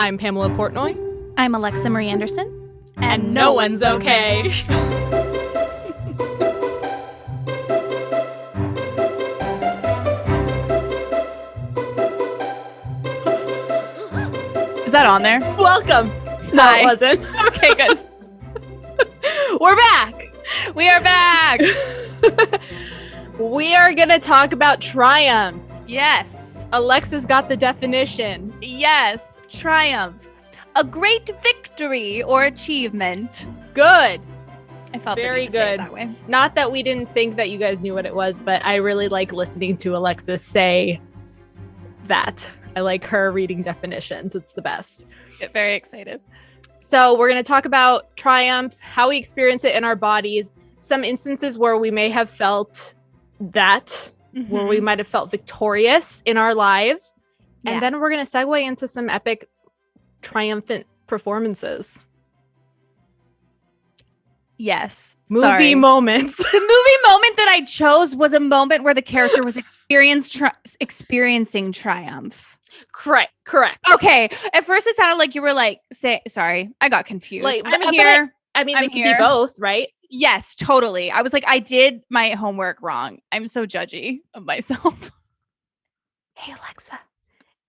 I'm Pamela Portnoy. I'm Alexa Marie Anderson. And no one's okay. Is that on there? Welcome. No, Hi. it wasn't. Okay, good. We're back. We are back. We are going to talk about triumph. Yes. Alexa's got the definition. Yes. Triumph. A great victory or achievement. Good. I felt Very the need to say it good. that way. Not that we didn't think that you guys knew what it was, but I really like listening to Alexa say that. I like her reading definitions. It's the best. Get very excited. So we're going to talk about triumph, how we experience it in our bodies, some instances where we may have felt that, where we might have felt victorious in our lives. Yeah. And then we're going to segue into some epic triumphant performances. Yes. Movie moments. The movie moment that I chose was a moment where the character was experiencing triumph. Correct. Okay. At first it sounded like you were like, sorry, I got confused. Like, I'm but here. I mean, I'm they could here. be both, right? Yes, totally. I was like, I did my homework wrong. I'm so judgy of myself. Hey, Alexa,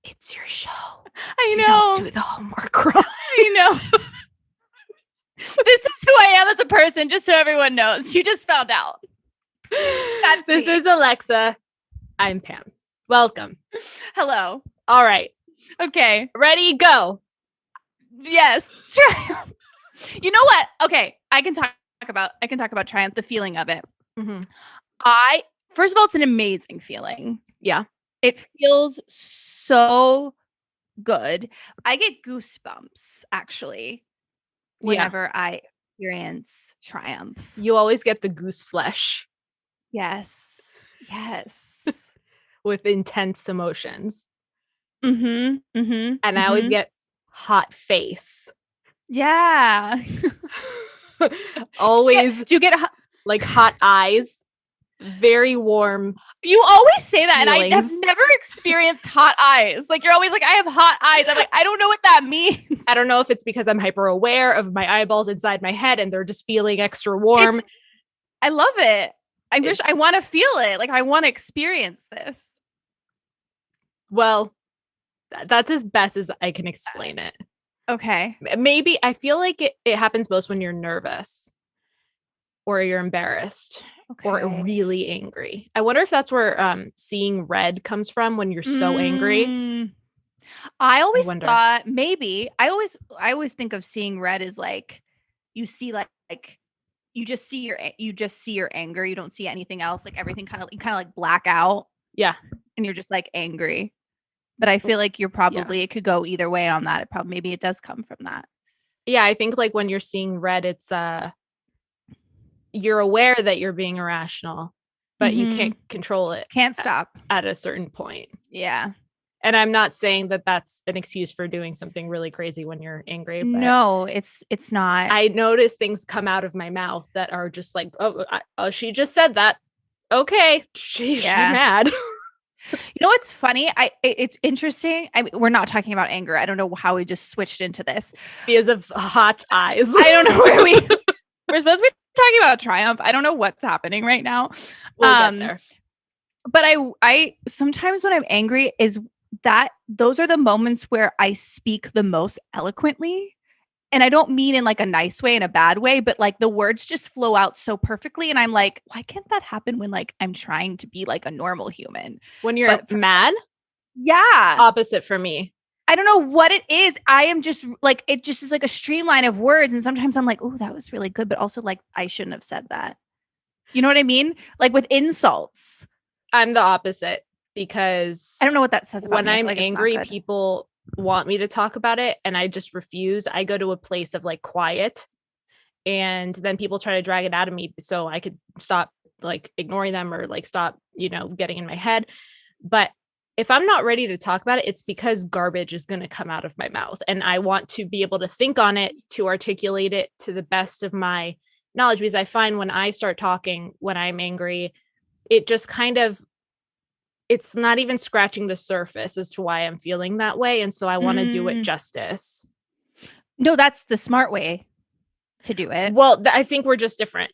it's your show. I You know. don't do the homework wrong. I know. This is who I am as a person, just so everyone knows. You just found out. This is Alexa. I'm Pam. Welcome. Hello. All right. Okay. Ready, go. Yes. Triumph. You know what? Okay. I can talk about triumph, the feeling of it. Mm-hmm. First of all, it's an amazing feeling. Yeah. It feels so good. I get goosebumps actually whenever I experience triumph. You always get the goose flesh Yes. with intense emotions. Mm-hmm. And I always get hot face. Yeah. Always Do you get like hot eyes. Very warm. You always say that, feelings. and I have never experienced hot eyes. Like, you're always like, I have hot eyes. I'm like, I don't know what that means. I don't know if it's because I'm hyper aware of my eyeballs inside my head and they're just feeling extra warm. I love it. I want to feel it. Like, I want to experience this. Well, that's as best as I can explain it. Okay. Maybe I feel like it happens most when you're nervous or you're embarrassed. Okay. Or really angry. I wonder if that's where seeing red comes from when you're so angry. I always thought maybe I always think of seeing red as like you see like you just see your anger. You don't see anything else. Like everything kind of like black out. Yeah. And you're just like angry. But I feel like you're probably it could go either way on that. Maybe it does come from that. Yeah, I think like when you're seeing red, it's you're aware that you're being irrational, but you can't control it. Can't stop at a certain point. Yeah. And I'm not saying that that's an excuse for doing something really crazy when you're angry. But no, it's not. I notice things come out of my mouth that are just like, oh, she just said that. Okay, she's mad. You know what's funny? It's interesting. We're not talking about anger. I don't know how we just switched into this because of hot eyes. I don't know where we're supposed to be talking about triumph. I don't know what's happening right now. We'll get there. But I sometimes when I'm angry is that those are the moments where I speak the most eloquently. And I don't mean in like a nice way, in a bad way, but like the words just flow out so perfectly. And I'm like, why can't that happen when like I'm trying to be like a normal human? When you're mad? Yeah. Opposite for me. I don't know what it is. I am just like, it just is like a streamline of words. And sometimes I'm like, oh, that was really good. But also like, I shouldn't have said that. You know what I mean? Like with insults. I'm the opposite because I don't know what that says about when me. I'm angry, people want me to talk about it and I just refuse. I go to a place of like quiet and then people try to drag it out of me so I could stop like ignoring them or like stop, getting in my head. But if I'm not ready to talk about it, it's because garbage is going to come out of my mouth and I want to be able to think on it, to articulate it to the best of my knowledge, because I find when I start talking, when I'm angry, it just kind of it's not even scratching the surface as to why I'm feeling that way. And so I want to do it justice. No, that's the smart way to do it. Well, I think we're just different,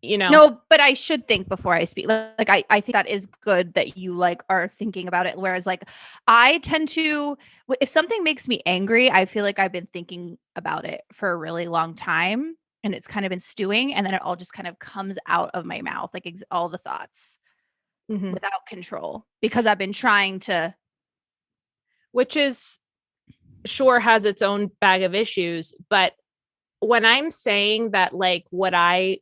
you know? No, but I should think before I speak. Like I think that is good that you like are thinking about it. Whereas like I tend to, if something makes me angry, I feel like I've been thinking about it for a really long time and it's kind of been stewing and then it all just kind of comes out of my mouth, like all the thoughts without control because I've been trying to. Which is sure has its own bag of issues. But when I'm saying that like what I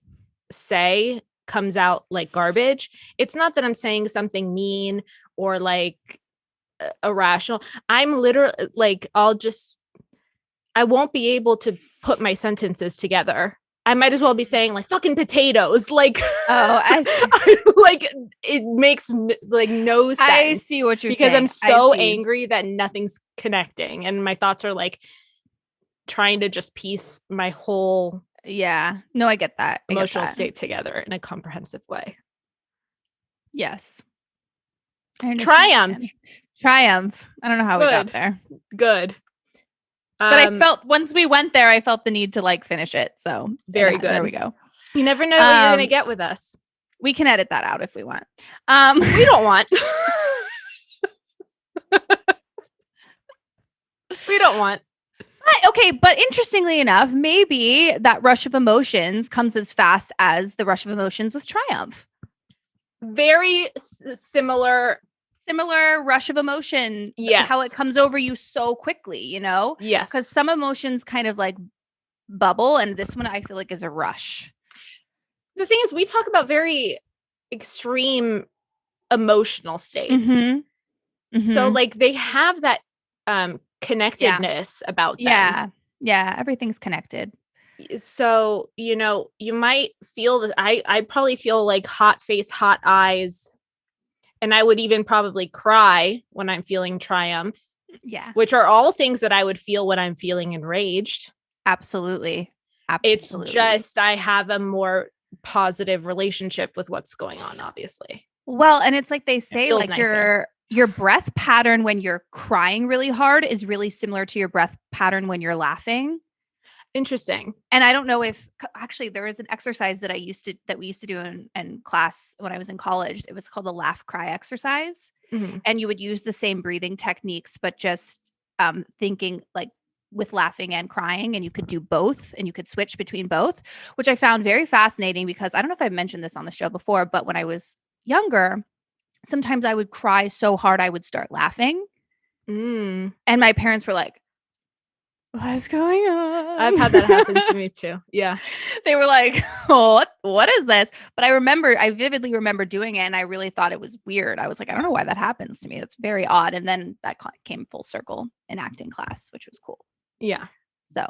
say comes out like garbage, it's not that I'm saying something mean or like irrational. I'm literally like, I won't be able to put my sentences together. I might as well be saying like fucking potatoes. Like, like it makes like no sense. I see what you're because saying. I'm so angry that nothing's connecting, and my thoughts are like trying to just piece my whole no, I get that emotional state together in a comprehensive way. Yes. Triumph. I don't know how we got there. Good. But I felt once we went there, I felt the need to like finish it. So very good. There we go. You never know what you're going to get with us. We can edit that out if we want. We don't want. We don't want. Okay, but interestingly enough, maybe that rush of emotions comes as fast as the rush of emotions with Triumph. Very similar rush of emotion. Yes. How it comes over you so quickly, you know? Yes. Because some emotions kind of like bubble, and this one I feel like is a rush. The thing is, we talk about very extreme emotional states. So like they have that connectedness about them. Yeah, everything's connected. So, you know, you might feel that I probably feel like hot face, hot eyes. And I would even probably cry when I'm feeling triumph. Yeah. Which are all things that I would feel when I'm feeling enraged. Absolutely. It's just I have a more positive relationship with what's going on, obviously. Well, and it's like they say, like nicer. Your breath pattern when you're crying really hard is really similar to your breath pattern when you're laughing. Interesting. And I don't know if actually there is an exercise that we used to do in class when I was in college. It was called the laugh cry exercise. And you would use the same breathing techniques, but just thinking like with laughing and crying, and you could do both and you could switch between both, which I found very fascinating because I don't know if I've mentioned this on the show before, but when I was younger, sometimes I would cry so hard I would start laughing. And my parents were like, what's going on? I've had that happen to me too. Yeah. They were like, oh, what is this? But I vividly remember doing it and I really thought it was weird. I was like, I don't know why that happens to me. That's very odd. And then that came full circle in acting class, which was cool. Yeah. So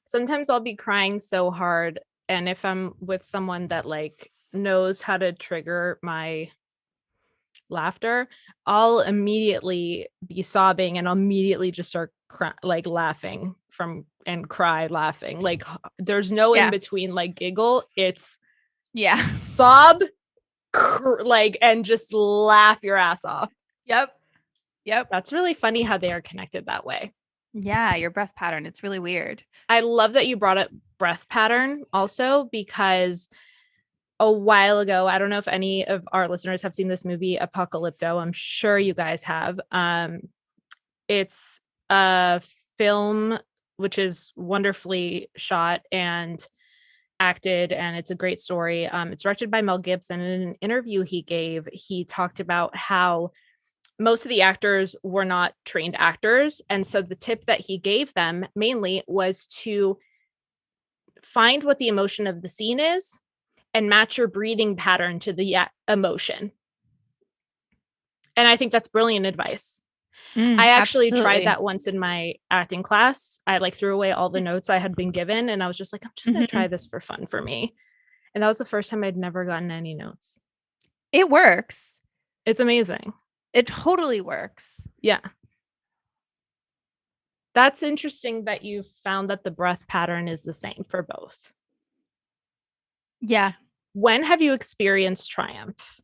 sometimes I'll be crying so hard. And if I'm with someone that like knows how to trigger my laughter, I'll immediately be sobbing and I'll immediately just start like laughing and cry laughing. Like there's no in between like giggle. It's sob like and just laugh your ass off. Yep. That's really funny how they are connected that way. Yeah, your breath pattern. It's really weird. I love that you brought up breath pattern also because a while ago, I don't know if any of our listeners have seen this movie Apocalypto. I'm sure you guys have. It's a film which is wonderfully shot and acted, and it's a great story. It's directed by Mel Gibson. In an interview he gave, he talked about how most of the actors were not trained actors. And so the tip that he gave them mainly was to find what the emotion of the scene is and match your breathing pattern to the emotion. And I think that's brilliant advice. I actually tried that once in my acting class. I like threw away all the notes I had been given. And I was just like, I'm just going to try this for fun for me. And that was the first time I'd never gotten any notes. It works. It's amazing. It totally works. Yeah. That's interesting that you found that the breath pattern is the same for both. Yeah. When have you experienced triumph?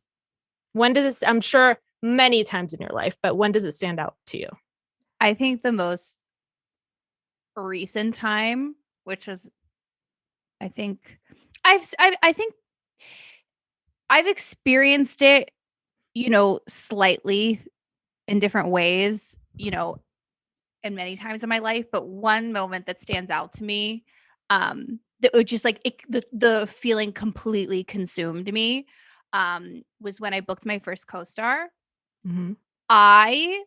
When does this, I'm sure many times in your life, but when does it stand out to you? I think the most recent time, which was, I think, I think I've experienced it, slightly in different ways, in many times in my life. But one moment that stands out to me, that would just like the feeling completely consumed me, was when I booked my first co-star. Mm-hmm. I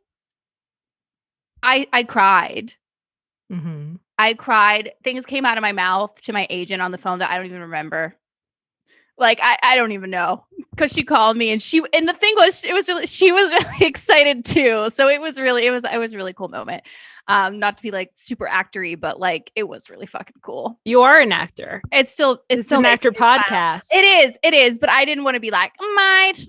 I cried. Mm-hmm. I cried. Things came out of my mouth to my agent on the phone that I don't even remember. Like I don't even know, because she called me, and the thing was, she was really excited too. So it was a really cool moment. Not to be like super actory, but like it was really fucking cool. You are an actor. It It's still an makes actor me smile. podcast. It is, but I didn't want to be like, might,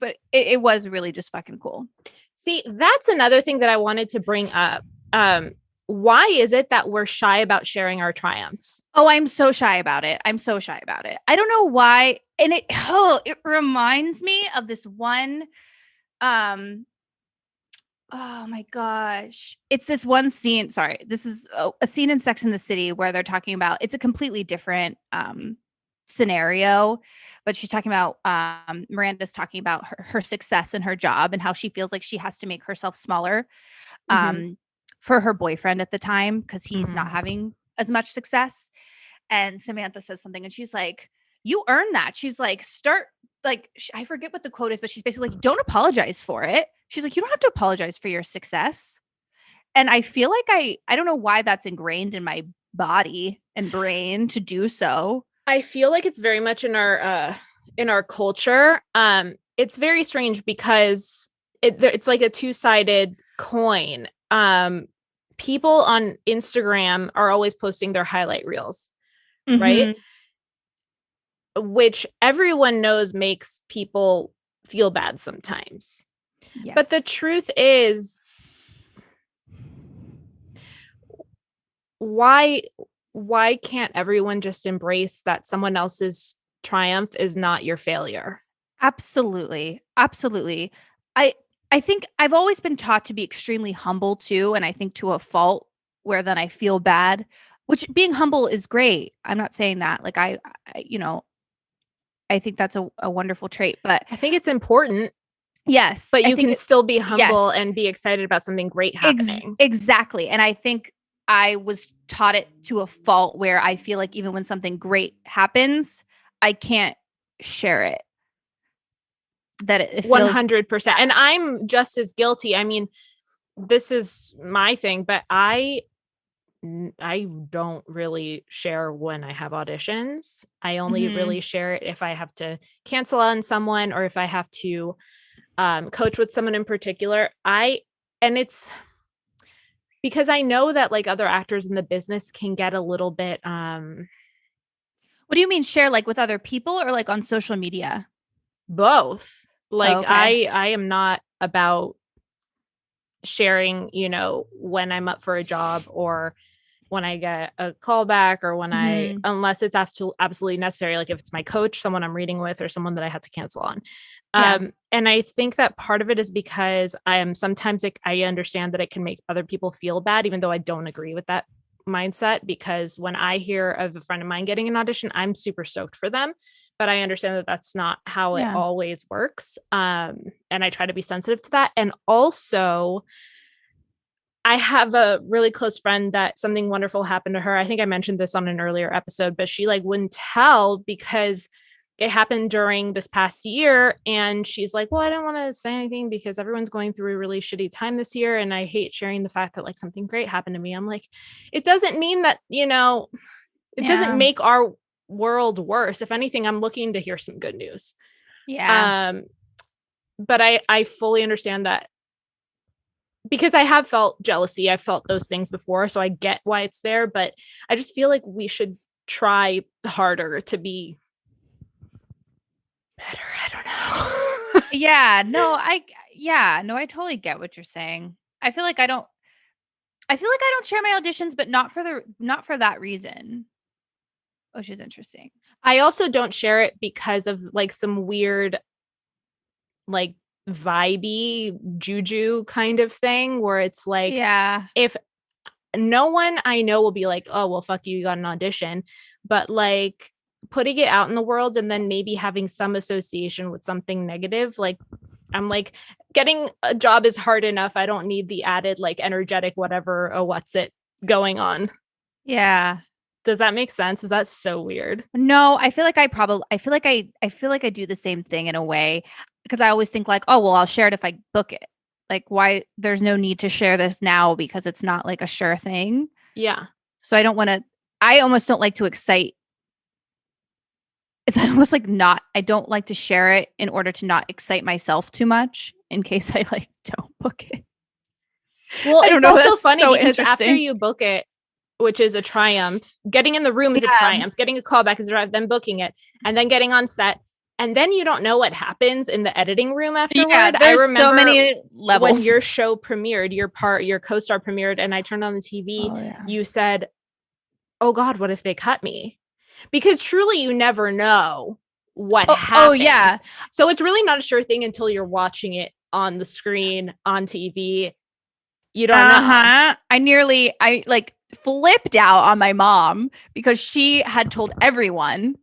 but it was really just fucking cool. See, that's another thing that I wanted to bring up. Why is it that we're shy about sharing our triumphs? Oh, I'm so shy about it. I'm so shy about it. I don't know why. And it reminds me of this one, um oh my gosh. It's this one scene. Sorry. This is a scene in Sex and the City where they're talking about, it's a completely different scenario, but she's talking about, Miranda's talking about her success in her job and how she feels like she has to make herself smaller, Mm-hmm. um, for her boyfriend at the time, because he's not Mm-hmm. having as much success. And Samantha says something, and she's like, "You earned that." She's like, "Start." Like, I forget what the quote is, but she's basically like, "Don't apologize for it." She's like, "You don't have to apologize for your success." And I feel like I don't know why that's ingrained in my body and brain to do so. I feel like it's very much in our culture. It's very strange because it's like a two-sided coin. People on Instagram are always posting their highlight reels, right? Mm-hmm. Which everyone knows makes people feel bad sometimes. But the Yes. truth is, why why can't everyone just embrace that someone else's triumph is not your failure? Absolutely. Absolutely. I I think I've always been taught to be extremely humble too, and I think to a fault, where then I feel bad, which being humble is great. I'm not saying that. Like I think that's a wonderful trait, but I think it's important, yes, but I you think can it still be humble yes. and be excited about something great happening. Exactly. And I think I was taught it to a fault, where I feel like even when something great happens, I can't share it. That it feels 100%. bad. And I'm just as guilty. I mean, this is my thing, but I don't really share when I have auditions. I only Mhm. really share it if I have to cancel on someone or if I have to coach with someone in particular. And it's because I know that like other actors in the business can get a little bit What do you mean share, like with other people or like on social media? both. Oh, Like okay. I am not about sharing, when I'm up for a job or when I get a call back or when Mhm. unless it's absolutely necessary, like if it's my coach, someone I'm reading with, or someone that I had to cancel on. Yeah. And I think that part of it is because I am sometimes like, I understand that it can make other people feel bad, even though I don't agree with that mindset. Because when I hear of a friend of mine getting an audition, I'm super stoked for them. But I understand that that's not how it Yeah. always works. And I try to be sensitive to that. And also, I have a really close friend that something wonderful happened to her. I think I mentioned this on an earlier episode, but she like wouldn't tell because it happened during this past year. And she's like, well, I don't want to say anything because everyone's going through a really shitty time this year. And I hate sharing the fact that like something great happened to me. I'm like, it doesn't mean that, it doesn't Yeah. make our world worse. If anything, I'm looking to hear some good news. Yeah. Um, but I fully understand that because I have felt jealousy. I've felt those things before. So I get why it's there, but I just feel like we should try harder to be better. I don't know. Yeah, no, I totally get what you're saying. I feel like I don't share my auditions, but not for that reason, which is interesting. I also don't share it because of like some weird like vibey juju kind of thing where it's like, Yeah. if no one I know will be like, oh, well, fuck you, you got an audition. But like putting it out in the world and then maybe having some association with something negative, like I'm like, getting a job is hard enough. I don't need the added like energetic whatever, oh, what's it going on. Yeah. Does that make sense? Is that so weird? No, I feel like I feel like I do the same thing in a way because I always think like, oh, well, I'll share it if I book it. Like why there's no need to share this now because it's not like a sure thing. Yeah. So I don't want to I almost don't like to excite. It's almost like not I don't like to share it in order to not excite myself too much in case I like don't book it. Well, I don't it's know. also That's funny so because after interesting. you book it, which is a triumph, getting in the room is a Yeah. triumph, getting a callback is a triumph, then booking it, and then getting on set. And then you don't know what happens in the editing room Yeah, afterward. I there's so remember many when levels. your show premiered, your co-star premiered, and I turned on the TV, Oh yeah. you said, oh God, what if they cut me? Because truly you never know what Oh yeah. happens. So it's really not a sure thing until you're watching it on the screen, on TV. You don't know. Uh-huh. I like flipped out on my mom because she had told everyone.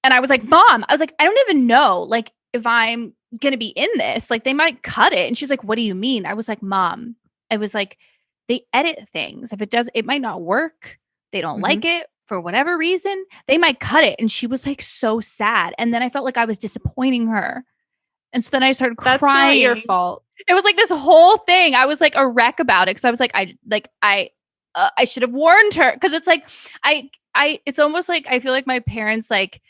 And I was like, Mom, I was like, I don't even know like if I'm gonna be in this. Like they might cut it. And she's like, what do you mean? I was like, Mom, I was like, they edit things. If it does, it might not work. They don't Mm-hmm. like it for whatever reason. They might cut it. And she was like so sad. And then I felt like I was disappointing her. And so then I started That's not your crying. fault. It was like this whole thing. I was like a wreck about it because I was like, I should have warned her because it's like it's almost like I feel like my parents like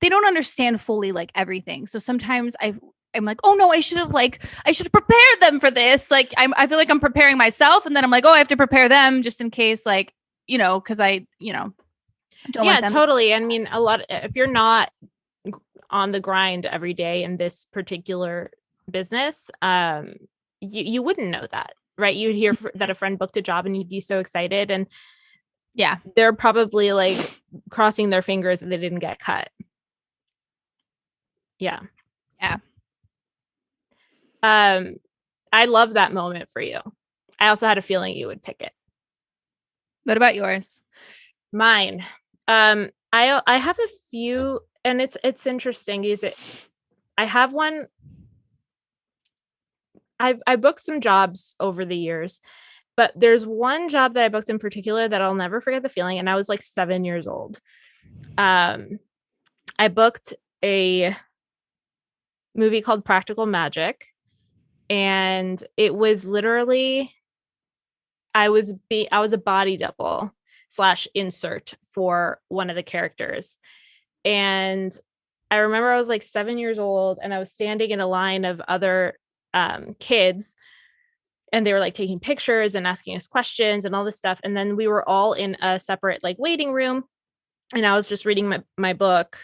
they don't understand fully like everything. So sometimes I'm like, oh no, I should have prepared them for this. Like I feel like I'm preparing myself, and then I'm like, oh, I have to prepare them just in case, like because I don't want Yeah, them. totally. I mean, a lot, if you're not on the grind every day in this particular business, you wouldn't know that, right? You'd hear that a friend booked a job and you'd be so excited, and Yeah, they're probably like crossing their fingers that they didn't get cut. Yeah. yeah. Um, I love that moment for you. I also had a feeling you would pick it. What about yours? Mine. I have a few, and it's interesting. Is it? I have one. I booked some jobs over the years, but there's one job that I booked in particular that I'll never forget the feeling. And I was like 7 years old. I booked a movie called Practical Magic, and it was literally I was a body double slash insert for one of the characters. And I remember I was like 7 years old and I was standing in a line of other kids, and they were like taking pictures and asking us questions and all this stuff. And then we were all in a separate like waiting room, and I was just reading my book,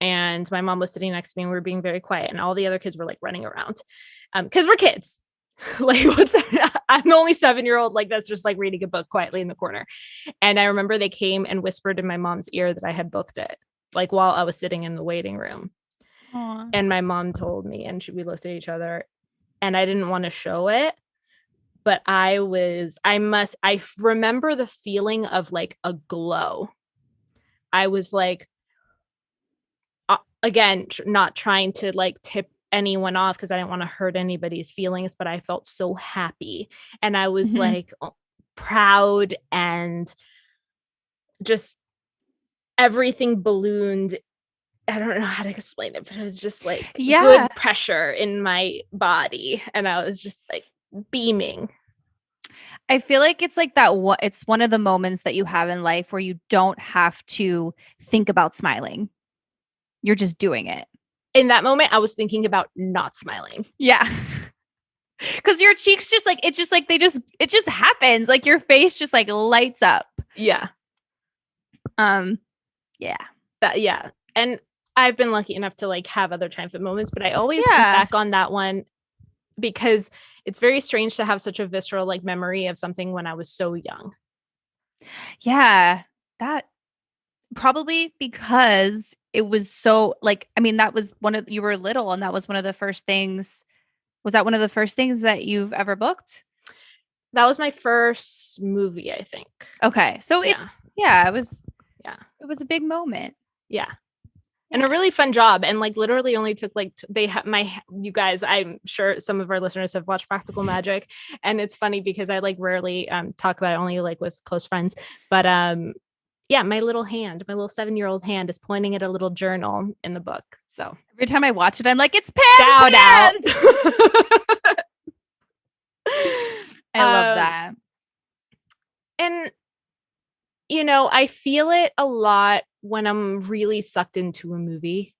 and my mom was sitting next to me, and we were being very quiet, and all the other kids were like running around because we're kids. Like I'm the only 7 year old like that's just like reading a book quietly in the corner. And I remember they came and whispered in my mom's ear that I had booked it, like while I was sitting in the waiting room. Aww. And my mom told me, and we looked at each other, and I didn't want to show it, but I remember the feeling of like a glow. I was like, again, not trying to like tip anyone off because I didn't want to hurt anybody's feelings, but I felt so happy, and I was like proud, and just everything ballooned. I don't know how to explain it, but it was just like good pressure in my body, and I was just like beaming. I feel like it's like that. It's one of the moments that you have in life where you don't have to think about smiling. You're just doing it. In that moment, I was thinking about not smiling. Yeah. Because your cheeks just like, it's just like it just happens. Like your face just like lights up. Yeah. Yeah. Yeah. And I've been lucky enough to like have other triumphant moments, but I always think Yeah. back on that one because it's very strange to have such a visceral like memory of something when I was so young. Yeah. That probably because it was so like, I mean, that was you were little and that was one of the first things. Was that one of the first things that you've ever booked? That was my first movie, I think. Okay. So Yeah. it was Yeah. It was a big moment. Yeah. And a really fun job, and like literally only took like you guys, I'm sure some of our listeners have watched Practical Magic, and it's funny because I like rarely talk about it, only like with close friends, but yeah, my little 7-year-old hand is pointing at a little journal in the book. So every time I watch it, I'm like, it's Pam's hand. I love that. And you know, I feel it a lot when I'm really sucked into a movie.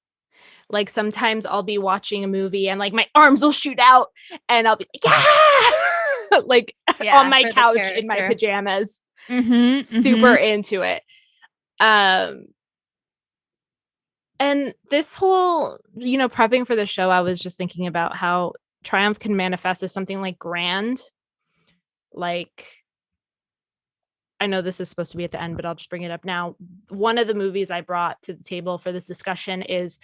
Like sometimes I'll be watching a movie and like my arms will shoot out and I'll be like, yeah, like on my couch in my pajamas, super into it. And this whole, you know, prepping for the show, I was just thinking about how triumph can manifest as something like grand. Like, I know this is supposed to be at the end, but I'll just bring it up now. One of the movies I brought to the table for this discussion is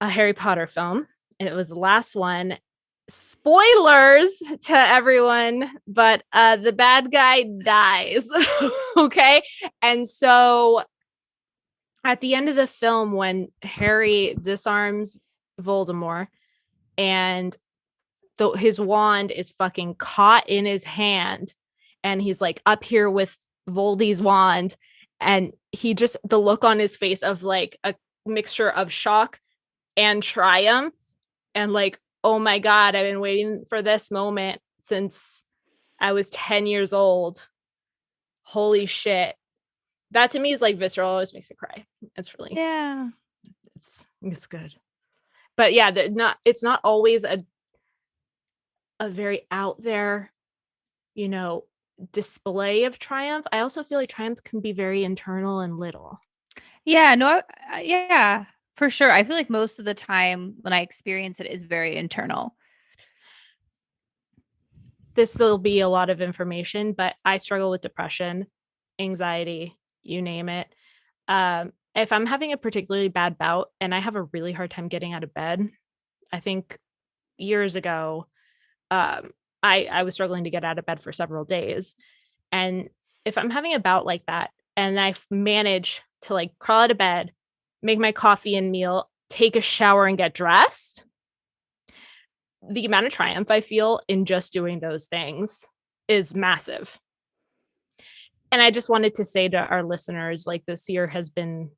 a Harry Potter film. And it was the last one. Spoilers to everyone, but the bad guy dies. Okay. And so at the end of the film, when Harry disarms Voldemort and his wand is fucking caught in his hand, and he's like up here with Voldy's wand, and he just, the look on his face of like a mixture of shock and triumph, and like, oh my God, I've been waiting for this moment since I was 10 years old. Holy shit. That to me is like visceral. It always makes me cry. It's really, it's good. But yeah, it's not always a very out there, you know, display of triumph. I also feel like triumph can be very internal and little. Yeah, no, yeah, for sure. I feel like most of the time when I experience it is very internal. This will be a lot of information, but I struggle with depression, anxiety, you name it. If I'm having a particularly bad bout and I have a really hard time getting out of bed, I think years ago, I was struggling to get out of bed for several days. And if I'm having a bout like that and I manage to like crawl out of bed, make my coffee and meal, take a shower and get dressed, the amount of triumph I feel in just doing those things is massive. And I just wanted to say to our listeners, like, this year has been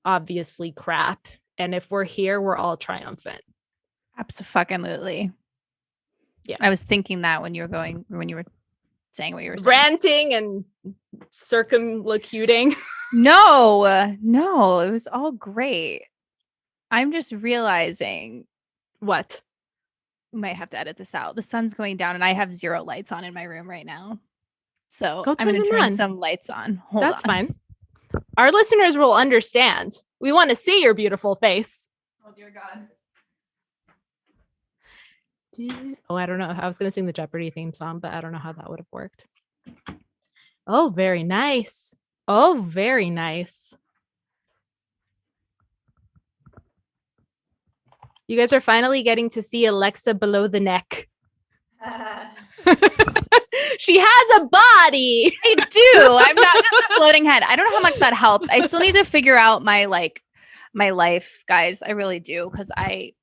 obviously crap. And if we're here, we're all triumphant. Absolutely. Yeah. I was thinking that when you were saying what you were saying. Ranting and circumlocuting. No, it was all great. I'm just realizing. What? We might have to edit this out. The sun's going down and I have 0 lights on in my room right now. So I'm going to turn some lights on. That's fine. Our listeners will understand. We want to see your beautiful face. Oh, dear God. Oh, I don't know. I was going to sing the Jeopardy theme song, but I don't know how that would have worked. Oh, very nice. Oh, very nice. You guys are finally getting to see Alexa below the neck. She has a body. I do. I'm not just a floating head. I don't know how much that helps. I still need to figure out my life, guys. I really do. Because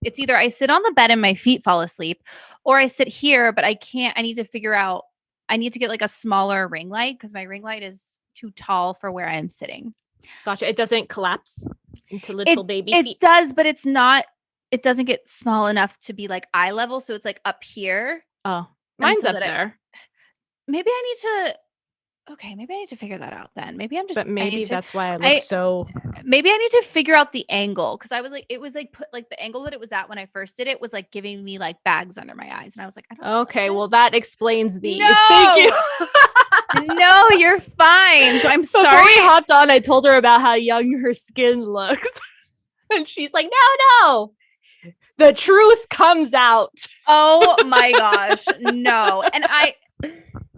it's either I sit on the bed and my feet fall asleep, or I sit here, but I can't. I need to figure out, I need to get like a smaller ring light because my ring light is too tall for where I am sitting. Gotcha. It doesn't collapse into little baby feet. It does, but it's not, it doesn't get small enough to be like eye level. So it's like up here. Oh, mine's up there. Maybe I need to figure that out then. Maybe I'm just, but maybe that's why I look so. Maybe I need to figure out the angle. Cause I was like, it was like put like the angle that it was at when I first did it was like giving me like bags under my eyes. And I was like, I don't okay, well that explains these. No! Thank you. No, you're fine. So I'm Before sorry. we hopped on, I told her about how young her skin looks. And she's like, no. The truth comes out. Oh my gosh. No. And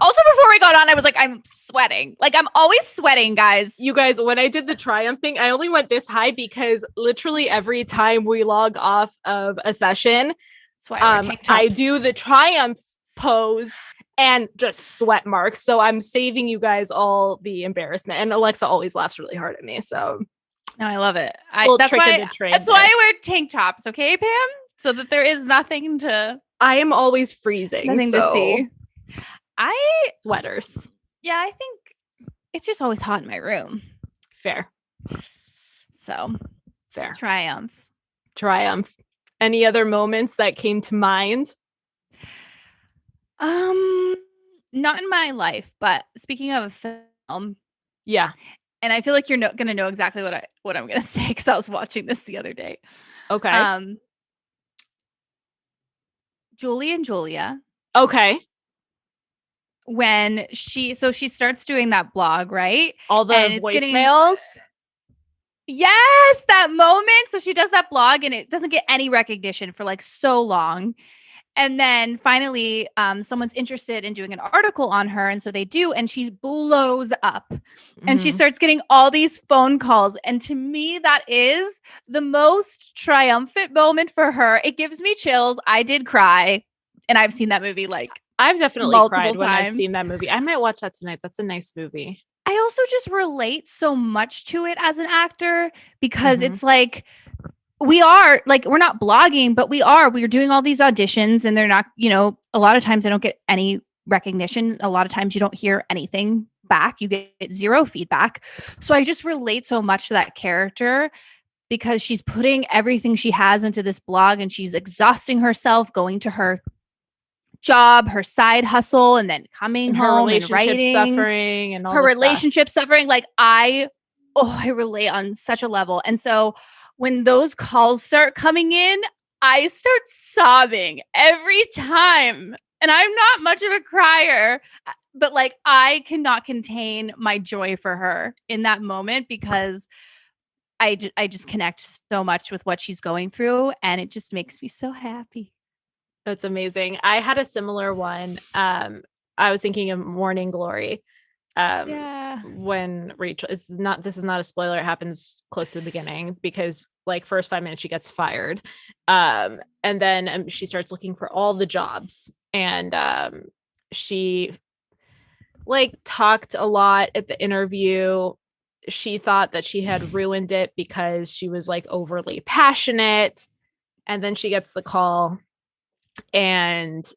Also, before we got on, I was like, I'm sweating. Like, I'm always sweating, guys. You guys, when I did the triumph thing, I only went this high because literally every time we log off of a session, That's why I wear tank tops. I do the triumph pose and just sweat marks. So I'm saving you guys all the embarrassment. And Alexa always laughs really hard at me. So no, I love it. That's why I wear tank tops. Okay, Pam? So that there is nothing to. I am always freezing. Nothing to see. Sweaters. Yeah, I think it's just always hot in my room. Fair. So fair. Triumph. Any other moments that came to mind? Not in my life, but speaking of a film. Yeah. And I feel like you're gonna know exactly what I'm gonna say because I was watching this the other day. Okay. Julie and Julia. Okay. When she starts doing that blog, right? All the voicemails. Yes, that moment. So she does that blog and it doesn't get any recognition for like so long. And then finally, someone's interested in doing an article on her. And so they do. And she blows up and she starts getting all these phone calls. And to me, that is the most triumphant moment for her. It gives me chills. I did cry. And I've seen that movie like I've definitely cried when times. I've seen that movie. I might watch that tonight. That's a nice movie. I also just relate so much to it as an actor because it's like, we are like, we're not blogging, but we're doing all these auditions and they're not, a lot of times I don't get any recognition. A lot of times you don't hear anything back. You get zero feedback. So I just relate so much to that character because she's putting everything she has into this blog and she's exhausting herself, going to her job, her side hustle, and then coming home and writing, suffering and all her relationship suffering. Like I relate on such a level. And so when those calls start coming in, I start sobbing every time. And I'm not much of a crier, but like I cannot contain my joy for her in that moment because I just connect so much with what she's going through and it just makes me so happy. That's amazing. I had a similar one. I was thinking of Morning Glory. When Rachel this is not a spoiler. It happens close to the beginning because like first 5 minutes she gets fired. And then she starts looking for all the jobs and she like talked a lot at the interview. She thought that she had ruined it because she was like overly passionate. And then she gets the call and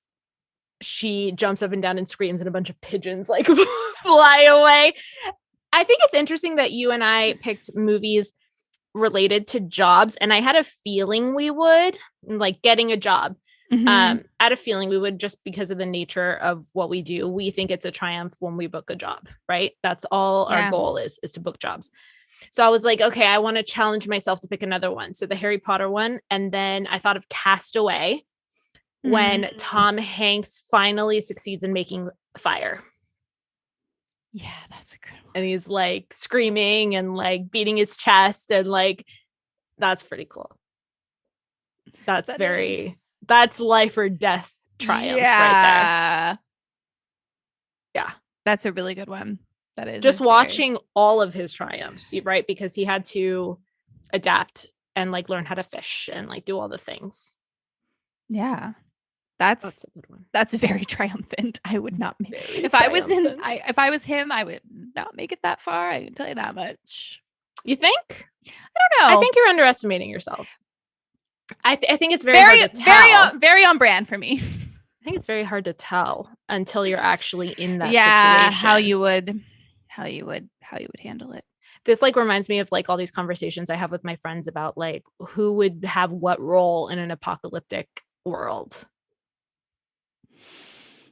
she jumps up and down and screams and a bunch of pigeons like fly away. I think it's interesting that you and I picked movies related to jobs and I had a feeling we would like getting a job. I had a feeling we would just because of the nature of what we do. We think it's a triumph when we book a job, right? That's all our goal is to book jobs. So I was like, okay, I want to challenge myself to pick another one. So the Harry Potter one. And then I thought of Castaway when Tom Hanks finally succeeds in making fire. Yeah, that's a good one. And he's like screaming and like beating his chest and like, that's pretty cool. That's life or death triumph right there. Yeah. That's a really good one. That is just watching all of his triumphs, right? Because he had to adapt and like learn how to fish and like do all the things. Yeah. That's a good one. That's very triumphant. I would not make if I was him, I would not make it that far. I can tell you that much. You think? I don't know. I think you're underestimating yourself. I think it's very hard to tell. Very on brand for me. I think it's very hard to tell until you're actually in that situation. How you would handle it. This like reminds me of like all these conversations I have with my friends about like who would have what role in an apocalyptic world.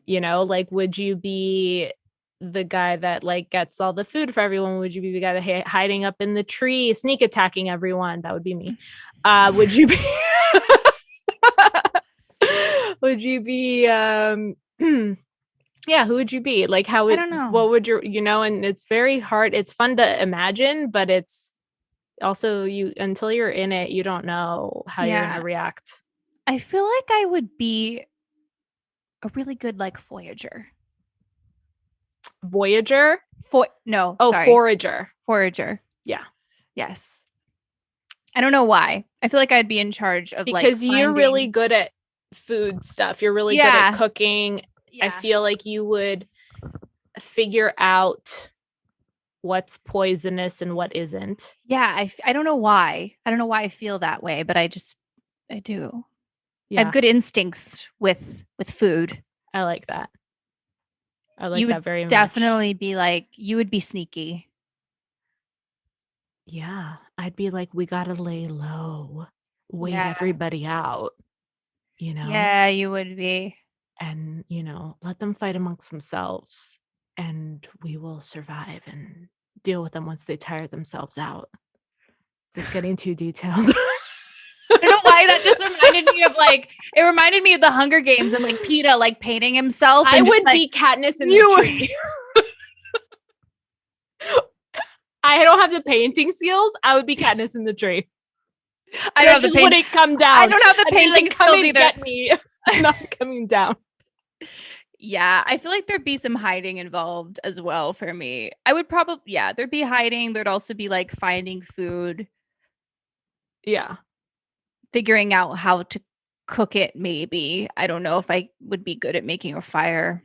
You know, like would you be the guy that like gets all the food for everyone? Would you be the guy that hiding up in the tree, sneak attacking everyone? That would be me. Would you be would you be yeah, who would you be? Like how would, I don't know. What would your, and it's very hard. It's fun to imagine, but it's also until you're in it, you don't know how you're going to react. I feel like I would be a really good like Voyager. Voyager. No, Oh, sorry. Forager. Forager. Yeah. Yes. I don't know why. I feel like I'd be in charge of because you're really good at food stuff. You're really good at cooking. Yeah. I feel like you would figure out what's poisonous and what isn't. Yeah, I don't know why. I don't know why I feel that way, but I do. Yeah. I have good instincts with food. I like that. I like that very much. Definitely be like, you would be sneaky. Yeah. I'd be like, we gotta lay low. Wait everybody out. You know? Yeah, you would be. And, let them fight amongst themselves and we will survive and deal with them once they tire themselves out. Is this getting too detailed? I don't know why that just reminded me of it reminded me of the Hunger Games and PETA painting himself. I would be Katniss in the tree. I don't have the painting skills. I would be Katniss in the tree. I don't have the wouldn't come down. I don't have the painting skills either. Get me. I'm not coming down. Yeah, I feel like there'd be some hiding involved as well for me. I would probably, there'd be hiding. There'd also be finding food. Yeah. Figuring out how to cook it, maybe. I don't know if I would be good at making a fire.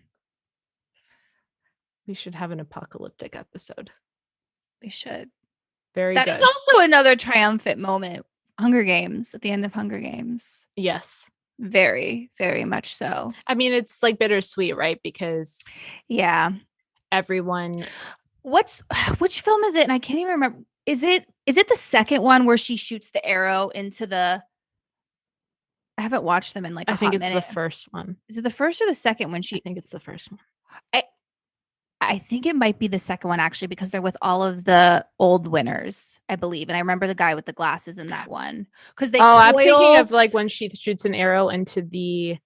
We should have an apocalyptic episode. We should. Very good. That is also another triumphant moment. Hunger Games, at the end of Hunger Games. Yes. Very, very much so. I mean, it's bittersweet, right? Because everyone. Which film is it? And I can't even remember. Is it the second one where she shoots the arrow into the? I haven't watched them in I think it's the first one. Is it the first or the second one? I think it's the first one. I think it might be the second one actually, because they're with all of the old winners, I believe. And I remember the guy with the glasses in that one. Because I'm thinking of when she shoots an arrow into the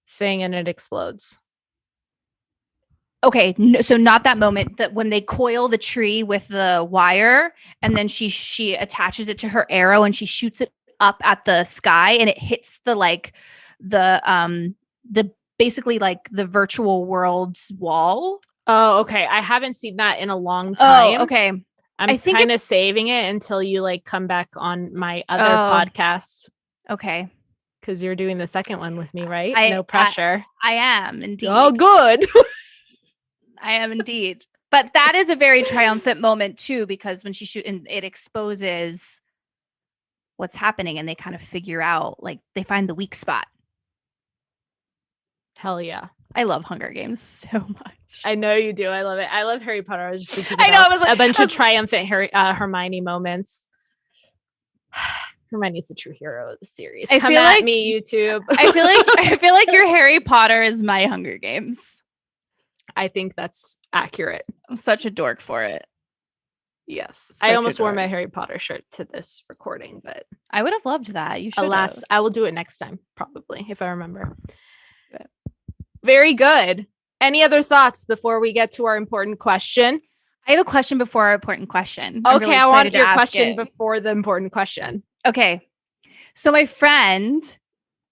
thing and it explodes. Okay, so not that moment. That when they coil the tree with the wire, and then she attaches it to her arrow and she shoots it up at the sky, and it hits the basically the virtual world's wall. Oh, okay. I haven't seen that in a long time. Oh, okay. I'm kind of saving it until you come back on my other podcast. Okay. Because you're doing the second one with me, right? No pressure. I am indeed. Oh, good. I am indeed. But that is a very triumphant moment too, because when she shoots, and it exposes what's happening, and they kind of figure out, they find the weak spot. Hell yeah. I love Hunger Games so much. I know you do. I love it. I love Harry Potter. I was just thinking about a bunch of triumphant Hermione moments. Hermione's the true hero of the series. Come at me, YouTube. I feel like your Harry Potter is my Hunger Games. I think that's accurate. I'm such a dork for it. Yes. I almost wore my Harry Potter shirt to this recording, but I would have loved that. You should. Alas, I will do it next time, probably, if I remember. Very good. Any other thoughts before we get to our important question? I have a question before our important question. Okay, really I want your question before the important question. Okay. So my friend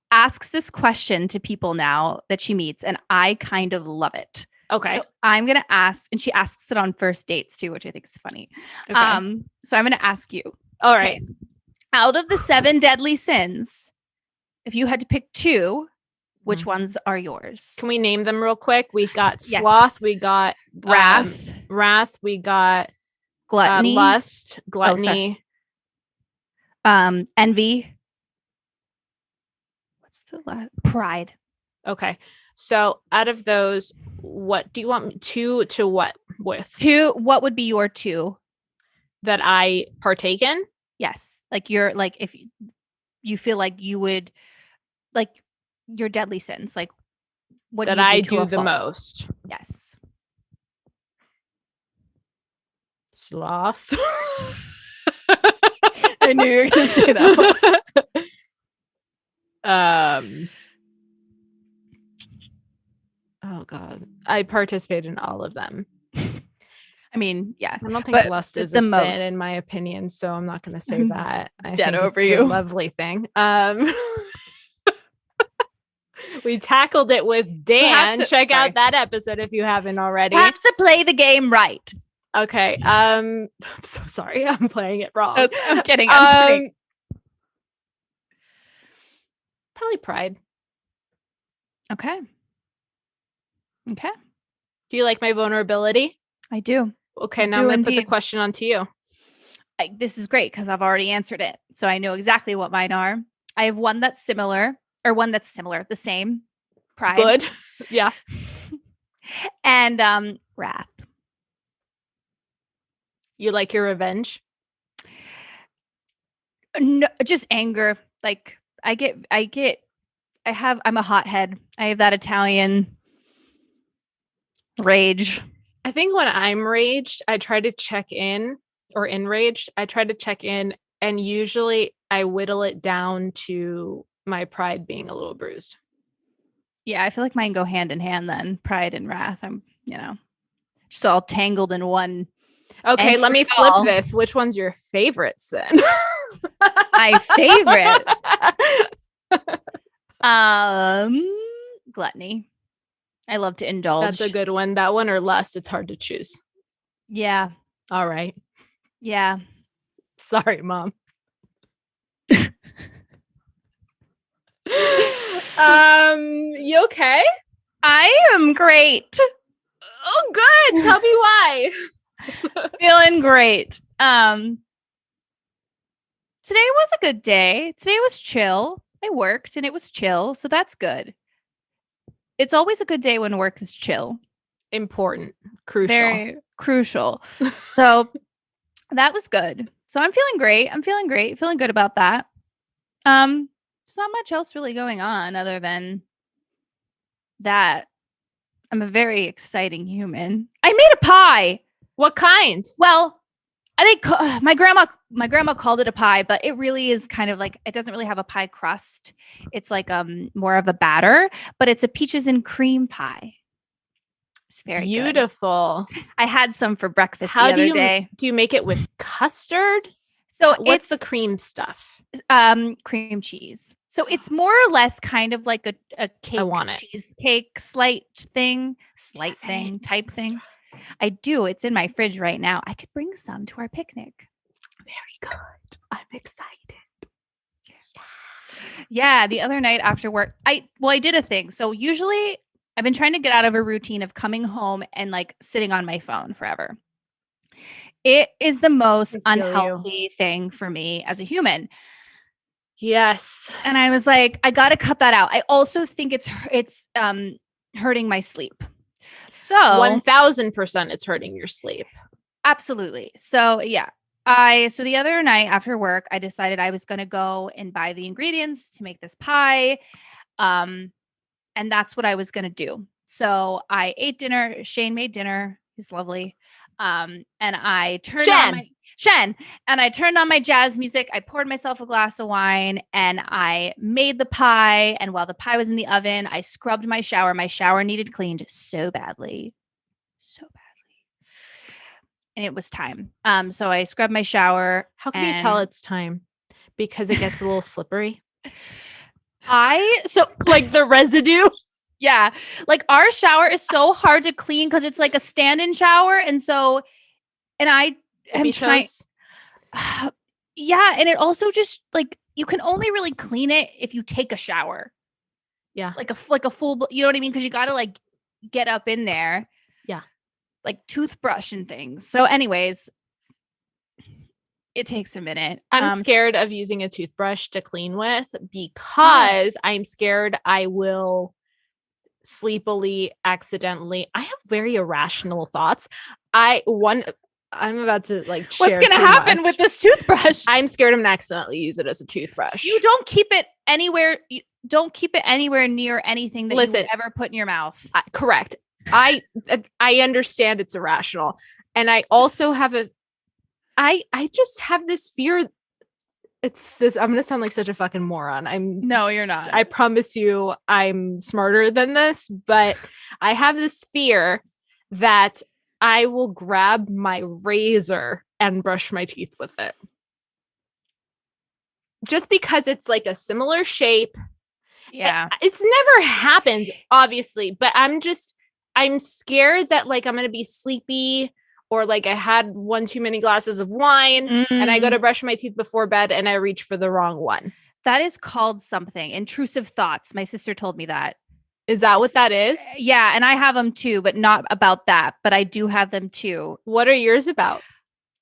asks this question to people now that she meets, and I kind of love it. Okay. So I'm going to ask, and she asks it on first dates too, which I think is funny. Okay. So I'm going to ask you. All right. Okay. Out of the 7 deadly sins, if you had to pick 2, which ones are yours? Can we name them real quick? We've got sloth. We got wrath. We got gluttony. Lust. Gluttony. Envy. What's the last? Pride. Okay. So out of those, what do you want me to what with? 2. What would be your 2 that I partake in? Yes. You're if you feel like you would your deadly sins, what that do you I do the most. Yes. Sloth. I knew you were gonna say that. Oh God, I participate in all of them. I mean, yeah. I don't think lust is a sin in my opinion, so I'm not going to say that. I Dead think over it's you. a lovely thing. We tackled it with Dan. Check sorry. out that episode if you haven't already. Have to play the game right. Okay. I'm so sorry. I'm playing it wrong. I'm kidding. I'm kidding. Probably pride. Okay. Do you like my vulnerability? I do. Okay, now I'm going to put the question on to you. This is great because I've already answered it. So I know exactly what mine are. I have one that's similar, the same. Pride. Good. Yeah. And wrath. You like your revenge? No, just anger. Like I'm a hothead. I have that Italian rage. I think when I'm raged, I try to check in, or enraged, I try to check in, and usually I whittle it down to my pride being a little bruised. Yeah, I feel like mine go hand in hand then. Pride and wrath. I'm, just all tangled in one. Okay, let me flip this. Which one's your favorite sin? My favorite. Gluttony. I love to indulge. That's a good one. That one or lust, it's hard to choose. Yeah. All right. Yeah. Sorry, Mom. You okay? I am great. Oh, good. Tell me why. Feeling great. Today was a good day. Today was chill. I worked and it was chill, so that's good. It's always a good day when work is chill. Important. Crucial. Very crucial. So that was good. So I'm feeling great. Feeling good about that. There's not much else really going on other than that. I'm a very exciting human. I made a pie. What kind? Well, I think my grandma called it a pie, but it really is kind of like, it doesn't really have a pie crust. It's like more of a batter, but it's a peaches and cream pie. It's very beautiful. Good. I had some for breakfast the other day. Do you make it with custard? So what's the cream stuff? Cream cheese. So it's more or less kind of like a cake, cheesecake slight thing type thing. I do. It's in my fridge right now. I could bring some to our picnic. Very good. I'm excited. Yeah. The other night after work, I did a thing. So usually I've been trying to get out of a routine of coming home and like sitting on my phone forever. It is the most unhealthy thing for me as a human. Yes. And I was like, I got to cut that out. I also think it's hurting my sleep. So 1000% it's hurting your sleep. Absolutely. So yeah. So the other night after work, I decided I was going to go and buy the ingredients to make this pie. And that's what I was going to do. So I ate dinner. Shane made dinner. He's lovely. And I turned on my jazz music. I poured myself a glass of wine and I made the pie. And while the pie was in the oven, I scrubbed my shower. My shower needed cleaned so badly. And it was time. So I scrubbed my shower. How can you tell it's time? Because it gets a little slippery. Like the residue. Yeah. Like our shower is so hard to clean because it's like a stand-in shower. And I am trying. Yeah. And it also just like, you can only really clean it if you take a shower. Yeah. Like a full, you know what I mean? Because you got to like get up in there. Yeah. Like toothbrush and things. So anyways, it takes a minute. I'm scared of using a toothbrush to clean with because I'm scared I will sleepily accidentally. I have very irrational thoughts. I'm about to like share what's gonna happen with this toothbrush. I'm scared I'm gonna accidentally use it as a toothbrush. You don't keep it anywhere. You don't keep it anywhere near anything that you would ever put in your mouth. Correct. I understand it's irrational, and I also have I just have this fear. It's this. I'm gonna sound like such a fucking moron. No, you're not. I promise you, I'm smarter than this. But I have this fear that I will grab my razor and brush my teeth with it, just because it's like a similar shape, Yeah. It's never happened, obviously, but I'm scared that like I'm going to be sleepy or like I had one too many glasses of wine and I go to brush my teeth before bed and I reach for the wrong one. That is called something. Intrusive thoughts. My sister told me that. Is that what that is? Yeah, and I have them too, but not about that. But I do have them too. What are yours about?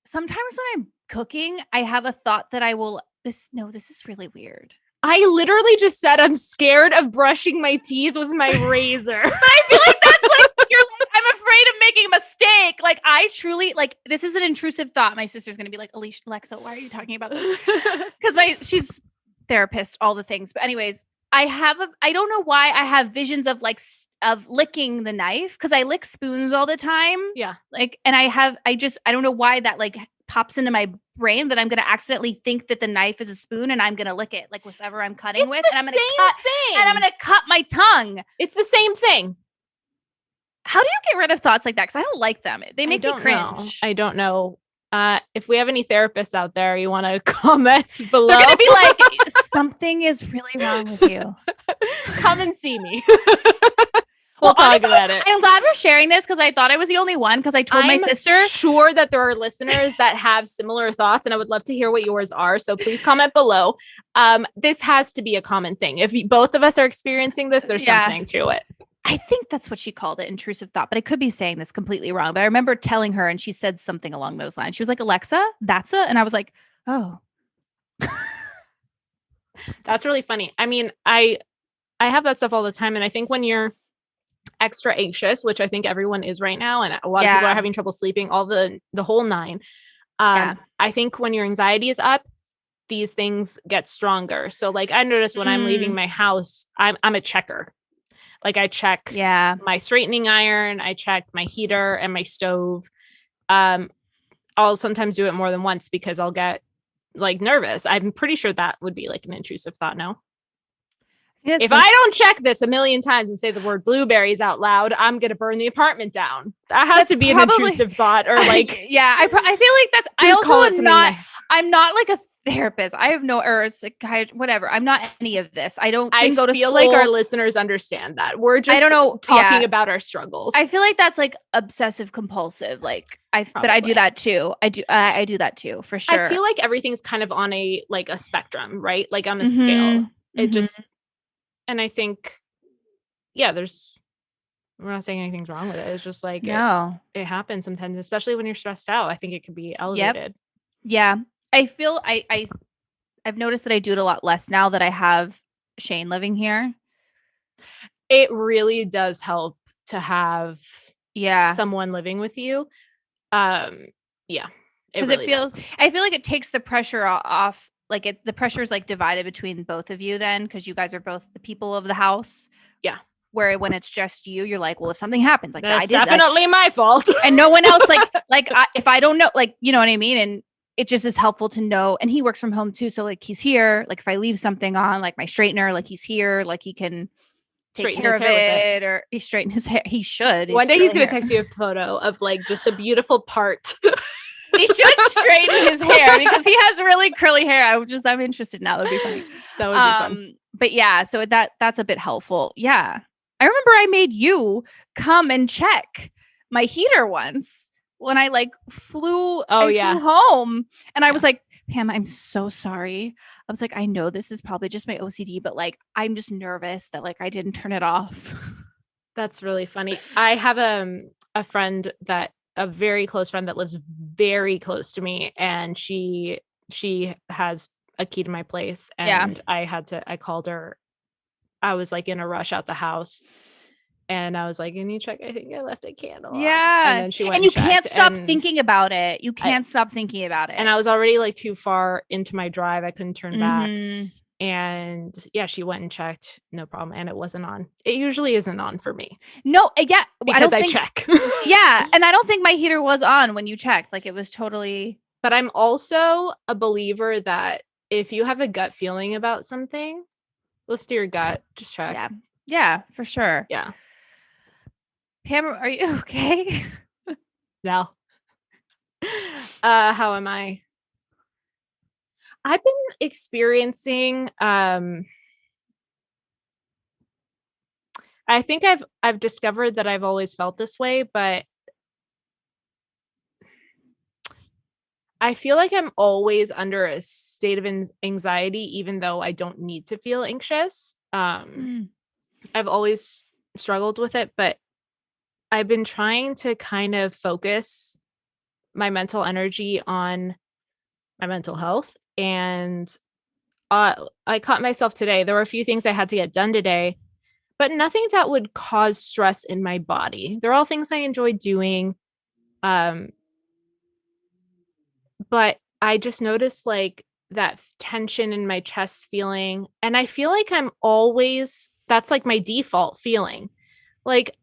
Sometimes when I'm cooking, I have a thought that I will this is really weird. I literally just said I'm scared of brushing my teeth with my razor. But I feel like that's like you're like, I'm afraid of making a mistake. Like I truly like this is an intrusive thought. My sister's gonna be like, Alexa, why are you talking about this? Because she's therapist, all the things. But anyways, I don't know why I have visions of like of licking the knife because I lick spoons all the time. Yeah. Like, and I don't know why that like pops into my brain that I'm going to accidentally think that the knife is a spoon and I'm going to lick it like whatever I'm cutting with. And I'm going to cut my tongue. It's the same thing. How do you get rid of thoughts like that? Because I don't like them. They make me cringe. I don't know. If we have any therapists out there, you want to comment below. They're going to be like, something is really wrong with you. Come and see me. We'll talk honestly, about it. I'm glad we're sharing this because I thought I was the only one because I told my sister. I'm sure that there are listeners that have similar thoughts and I would love to hear what yours are. So please comment below. This has to be a common thing. If both of us are experiencing this, there's something to it. I think that's what she called it, intrusive thought, but I could be saying this completely wrong. But I remember telling her and she said something along those lines. She was like, Alexa, that's a, and I was like, oh. That's really funny. I mean, I have that stuff all the time. And I think when you're extra anxious, which I think everyone is right now, and a lot of people are having trouble sleeping, all the whole nine. I think when your anxiety is up, these things get stronger. So like I noticed when I'm leaving my house, I'm a checker. Like I check my straightening iron, I check my heater and my stove. I'll sometimes do it more than once because I'll get like nervous. I'm pretty sure that would be like an intrusive thought. No. If I don't check this a million times and say the word blueberries out loud, I'm going to burn the apartment down. That has to be an intrusive thought or like, I feel like that's, I also am not, I'm not like a therapist. I have no, or a psychiatrist, whatever. I'm not any of this. I didn't go to school. I feel like our listeners understand that. We're just talking about our struggles. I feel like that's like obsessive compulsive. Like but I do that too. I do that too, for sure. I feel like everything's kind of on a spectrum, right? Like on a scale. It just, and I think, we're not saying anything's wrong with it. It's just like, it happens sometimes, especially when you're stressed out. I think it can be elevated. Yeah. I feel I've noticed that I do it a lot less now that I have Shane living here. It really does help to have someone living with you. Because it feels, I feel like it takes the pressure off. Like the pressure is like divided between both of you then, because you guys are both the people of the house. Yeah. Where when it's just you, you're like, well, if something happens, like that's definitely my fault, and no one else, if I don't know, like, you know what I mean, and it just is helpful to know. And he works from home too, so like he's here. Like if I leave something on, like my straightener, like he's here, like he can take care of it, or he straighten his hair. He should. One day he's gonna text you a photo of like just a beautiful part. He should straighten his hair because he has really curly hair. I'm interested now. That'd be funny. That would be fun. But yeah, so that's a bit helpful. Yeah. I remember I made you come and check my heater once when I like flew home. And I was like, Pam, I'm so sorry. I was like, I know this is probably just my OCD, but like, I'm just nervous that like I didn't turn it off. That's really funny. I have a friend a very close friend that lives very close to me, and she has a key to my place, and I called her. I was like in a rush out the house, and I was like, "Can you check? I think I left a candle." Yeah, and then she went and you can't stop thinking about it. You can't stop thinking about it. And I was already like too far into my drive. I couldn't turn back. And she went and checked, no problem, and it wasn't on. It usually isn't on for me. No, because I check. Yeah, and I don't think my heater was on when you checked. Like it was totally. But I'm also a believer that if you have a gut feeling about something, listen to your gut. Just check. Yeah, for sure. Yeah. Pam, are you okay? No. How am I? I've been experiencing I think I've discovered that I've always felt this way, but I feel like I'm always under a state of anxiety, even though I don't need to feel anxious. Mm. I've always struggled with it, but I've been trying to kind of focus my mental energy on my mental health. And I caught myself today. There were a few things I had to get done today, but nothing that would cause stress in my body. They're all things I enjoy doing. Um, but I just noticed like that tension in my chest feeling. And I feel like I'm always, that's like my default feeling. Like,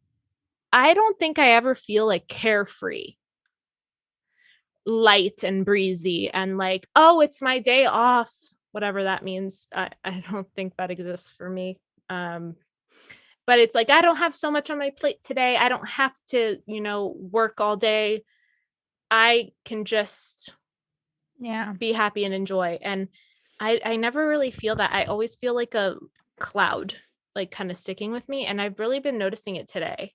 I don't think I ever feel like carefree, light and breezy, and like, oh, it's my day off, whatever that means. I don't think that exists for me. Um, but it's like, I don't have so much on my plate today. I don't have to, work all day. I can just Yeah. be happy and enjoy. And I never really feel that. I always feel like a cloud, like kind of sticking with me. And I've really been noticing it today.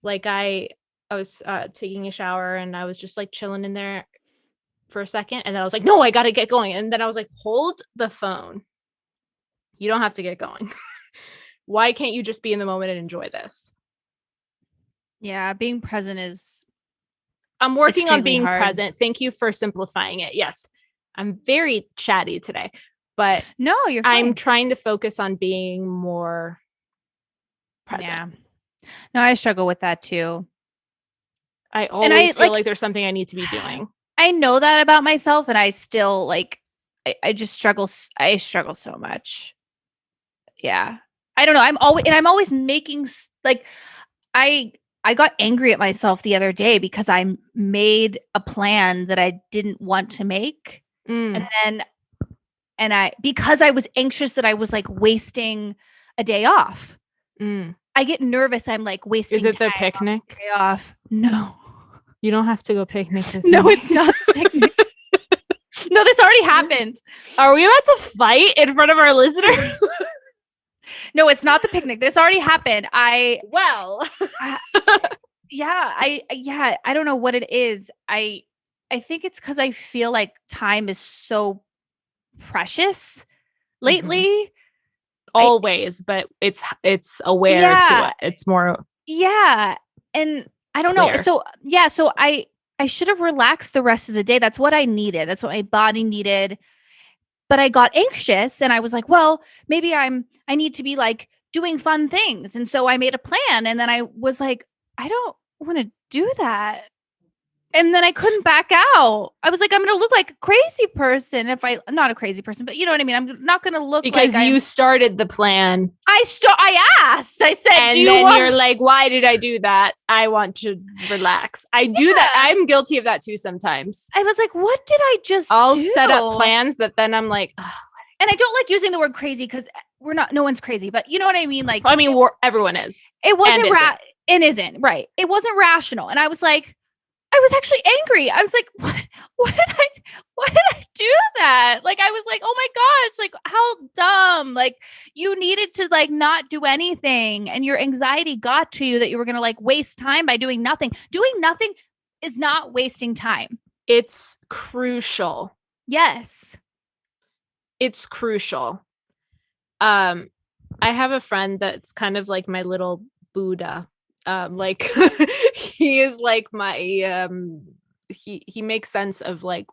Like I was taking a shower and I was just like chilling in there for a second. And then I was like, no, I got to get going. And then I was like, hold the phone. You don't have to get going. Why can't you just be in the moment and enjoy this? Yeah. Being present is I'm working on extremely being hard. present. Thank you for simplifying it. Yes, I'm very chatty today, but No, you're I'm fine. trying to focus on being more present. Yeah. No, I struggle with that too. I And I always feel like, like there's something I need to be doing. I know that about myself, and I still like, I just struggle. I struggle so much. Yeah. I don't know. I'm always making like, I, I got angry at myself the other day because I made a plan that I didn't want to make. And Mm, then, because I was anxious that I was like wasting a day off. mm. I get nervous. I'm like Is wasting it the time on picnic? my day off. No, You don't have to go picnic with no, me. it's not the picnic. No, this already happened. Are we about to fight in front of our listeners? No, it's not the picnic. This already happened. Well, I yeah, I don't know what it is. I think it's because I feel like time is so precious Mhm. lately. I Always, but it's aware to Yeah, it. It's more yeah, and I don't know. clear. So yeah, so I should have relaxed the rest of the day. That's what I needed. That's what my body needed. But I got anxious and I was like, well, maybe I need to be like doing fun things. And so I made a plan and then I was like, I don't want to do that. And then I couldn't back out. I was like, I'm going to look like a crazy person if I'm not a crazy person, but you know what I mean? I'm not going to look like Because you started the plan I asked, I said, do and you then want, you're like, why did I do that? I want to relax. I do that. yeah. I'm guilty of that too sometimes. I was like, what did I just I'll do? set up plans that then I'm like, ugh. And I don't like using the word crazy because no one's crazy, but you know what I mean? Like, I mean, everyone is it and wasn't isn't. and isn't right. It wasn't rational. And I was like, I was actually angry. I was like, what did I, why did I do that? Like, I was like, oh my gosh, like, how dumb. Like, you needed to, like, not do anything. And your anxiety got to you that you were going to, like, waste time by doing nothing. Doing nothing is not wasting time. It's crucial. Yes. It's crucial. Um, I have a friend that's kind of like my little Buddha. Like he is like my he makes sense of like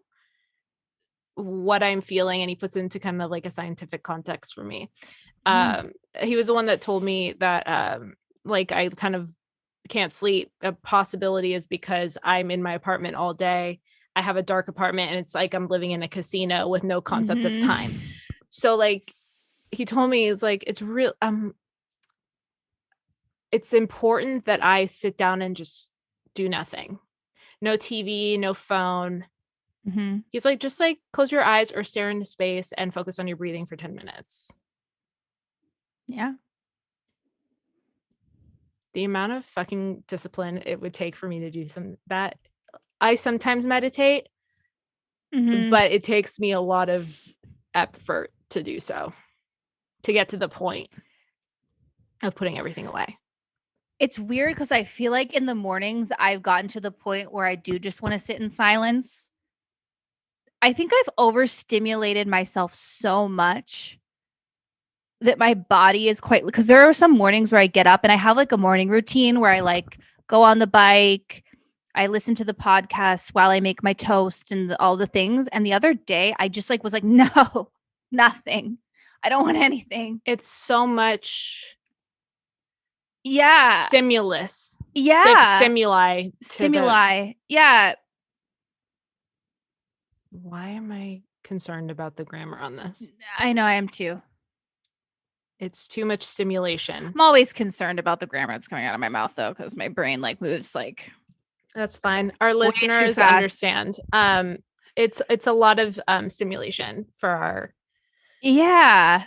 what I'm feeling and he puts into kind of like a scientific context for me. Mm. He was the one that told me that like I kind of can't sleep. A possibility is because I'm in my apartment all day. I have a dark apartment and it's like I'm living in a casino with no concept of time. Mm-hmm. So like he told me it's like it's important that I sit down and just do nothing. No TV, no phone. Mm-hmm. He's like, just like close your eyes or stare into space and focus on your breathing for 10 minutes. Yeah. The amount of fucking discipline it would take for me to do some that. I sometimes meditate, Mm-hmm. but it takes me a lot of effort to do so, to get to the point. of putting everything away. It's weird because I feel like in the mornings I've gotten to the point where I do just want to sit in silence. I think I've overstimulated myself so much that my body is quite, because there are some mornings where I get up and I have like a morning routine where I like go on the bike, I listen to the podcast while I make my toast and all the things. And the other day I just like was like, no, nothing. I don't want anything. It's so much Yeah. stimulus. Yeah. Stimuli. Stimuli. Yeah. Why am I concerned about the grammar on this? I know I am too. It's too much stimulation. I'm always concerned about the grammar that's coming out of my mouth though, because my brain like moves like. That's fine. Our Way too listeners fast. understand. It's a lot of stimulation for our. Yeah.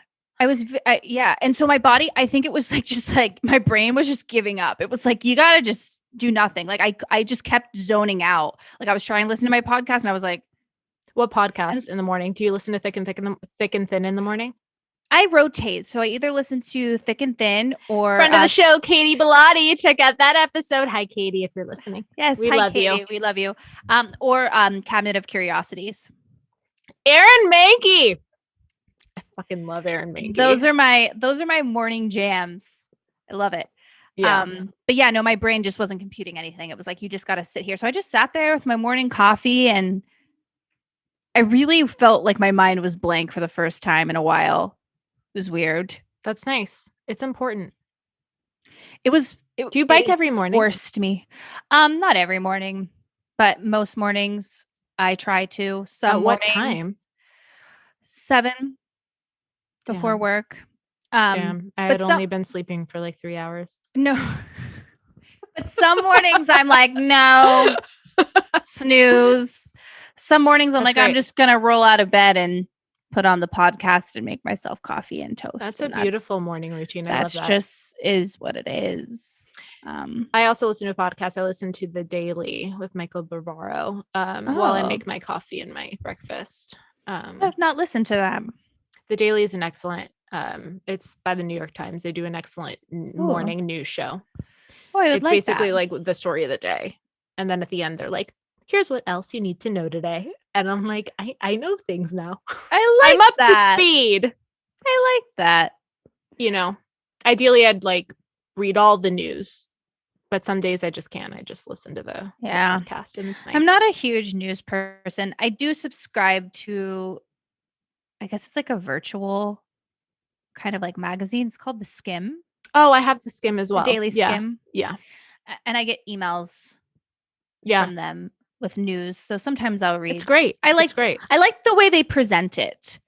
Yeah. And so my body, I think it was like, just like my brain was just giving up. It was like, you got to just do nothing. Like I just kept zoning out. Like I was trying to listen to my podcast and I was like, what podcast in the morning? Do you listen to Thick and Thin in the morning? I rotate. So I either listen to Thick and Thin or friend of the show, Katie Bellotti. Check out that episode. Hi, Katie, if you're listening. Yes, we hi, love Katie. you. We love you. Or Cabinet of Curiosities. Aaron Mankey. I fucking love Aaron Mankey. Those are my morning jams. I love it. Yeah. But yeah, no, my brain just wasn't computing anything. It was like, you just got to sit here. So I just sat there with my morning coffee and I really felt like my mind was blank for the first time in a while. It was weird. That's nice. It's important. Do you bike every morning? Forced me. Not every morning, but most mornings I try to. Some At what mornings, time? 7 before work. Damn. I had only been sleeping for like 3 hours. No. But some mornings I'm like, no, snooze. Some mornings I'm I'm just going to roll out of bed and put on the podcast and make myself coffee and toast. That's a beautiful morning routine. I love that. Just is what it is. I also listen to a podcast. I listen to The Daily with Michael Barbaro while I make my coffee and my breakfast. I have not listened to them. The Daily is an excellent, it's by the New York Times. They do an excellent morning news show. Oh, it's basically like the story of the day. And then at the end, they're like, here's what else you need to know today. And I'm like, I know things now. I'm up to speed. I like that. You know, ideally I'd like read all the news, but some days I just can't. I just listen to the podcast and it's nice. I'm not a huge news person. I do subscribe to, I guess it's like a virtual kind of like magazine. It's called The Skim. Oh, I have The Skim as well. The Daily Skim. Yeah. And I get emails from them with news. So sometimes I'll read. It's great. I like the way they present it.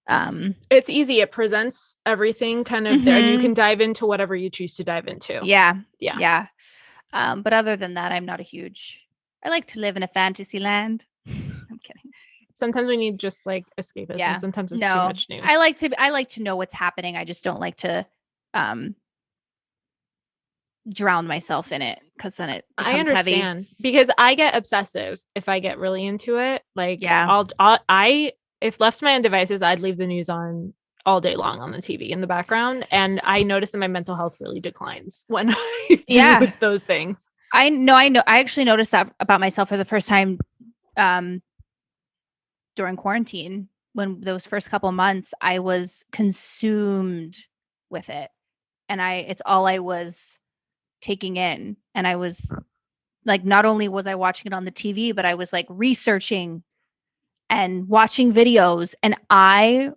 It's easy. It presents everything kind of there and you can dive into whatever you choose to dive into. Yeah. But other than that, I'm not I like to live in a fantasy land. I'm kidding. Sometimes we need just like escapism. Yeah. Sometimes it's too much news. I like to know what's happening. I just don't like to drown myself in it because then it becomes I understand heavy. Because I get obsessive if I get really into it. Like if left to my own devices, I'd leave the news on all day long on the TV in the background. And I notice that my mental health really declines when I do with those things. I know. I actually noticed that about myself for the first time during quarantine. When those first couple months, I was consumed with it. And it's all I was taking in. And I was like, not only was I watching it on the TV, but I was like researching and watching videos. And I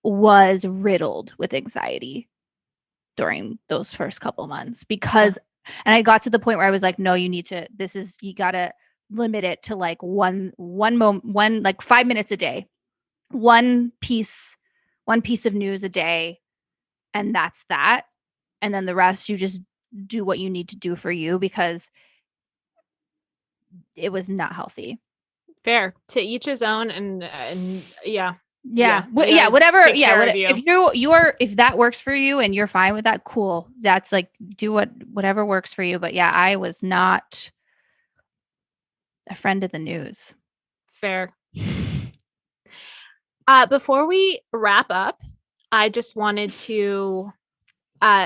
was riddled with anxiety during those first couple months because, and I got to the point where I was like, no, you gotta limit it to like one moment, like 5 minutes a day, one piece of news a day. And that's that. And then the rest, you just do what you need to do for you because it was not healthy. Fair. To each his own. And whatever. If that works for you and you're fine with that, cool. That's like, do whatever works for you. But yeah, I was not a friend of the news. Fair. Before we wrap up, I just wanted to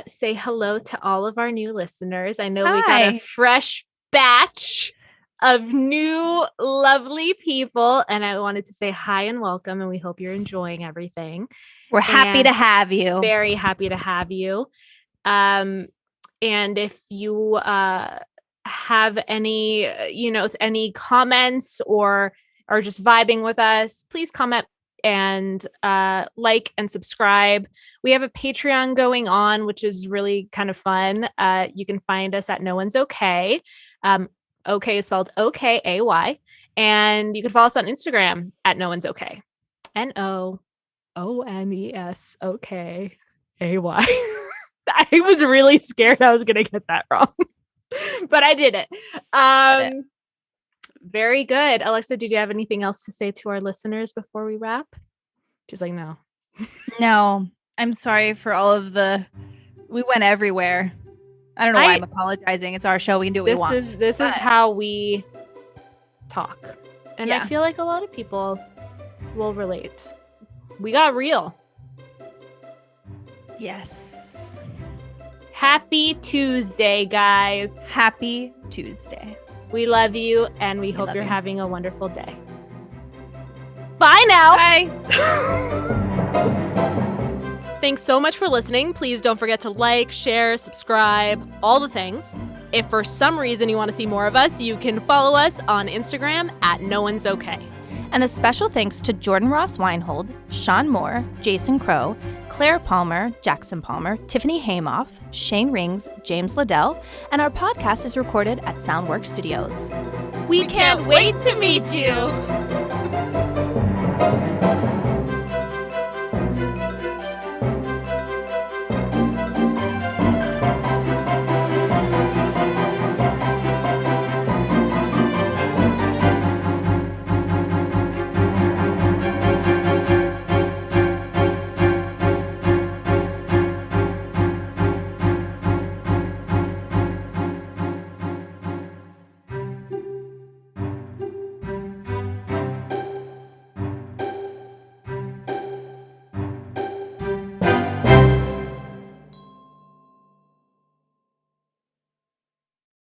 say hello to all of our new listeners. I know we got Hi. a fresh batch of new lovely people, and I wanted to say hi and welcome, and we hope you're enjoying everything. We're happy to have you. Very happy to have you. And if you have any, any comments or are just vibing with us, please comment and like and subscribe. We have a Patreon going on, which is really kind of fun. You can find us at No One's Okay. Okay is spelled OKAY. And you can follow us on Instagram at No One's Okay. NOONESOKAY. I was really scared I was going to get that wrong, but I did it. Very good. Alexa, did you have anything else to say to our listeners before we wrap? She's like, no. No, I'm sorry for all of we went everywhere. I don't know why I'm apologizing. It's our show. We can do what we want. This is how we talk. And I feel like a lot of people will relate. We got real. Yes. Happy Tuesday, guys. Happy Tuesday. We love you, and we hope you're having a wonderful day. Bye now. Bye. Thanks so much for listening. Please don't forget to like, share, subscribe, all the things. If for some reason you want to see more of us, you can follow us on Instagram at No One's Okay. And a special thanks to Jordan Ross Weinhold, Sean Moore, Jason Crow, Claire Palmer, Jackson Palmer, Tiffany Haymoff, Shane Rings, James Liddell, and our podcast is recorded at Soundworks Studios. We can't wait to meet you!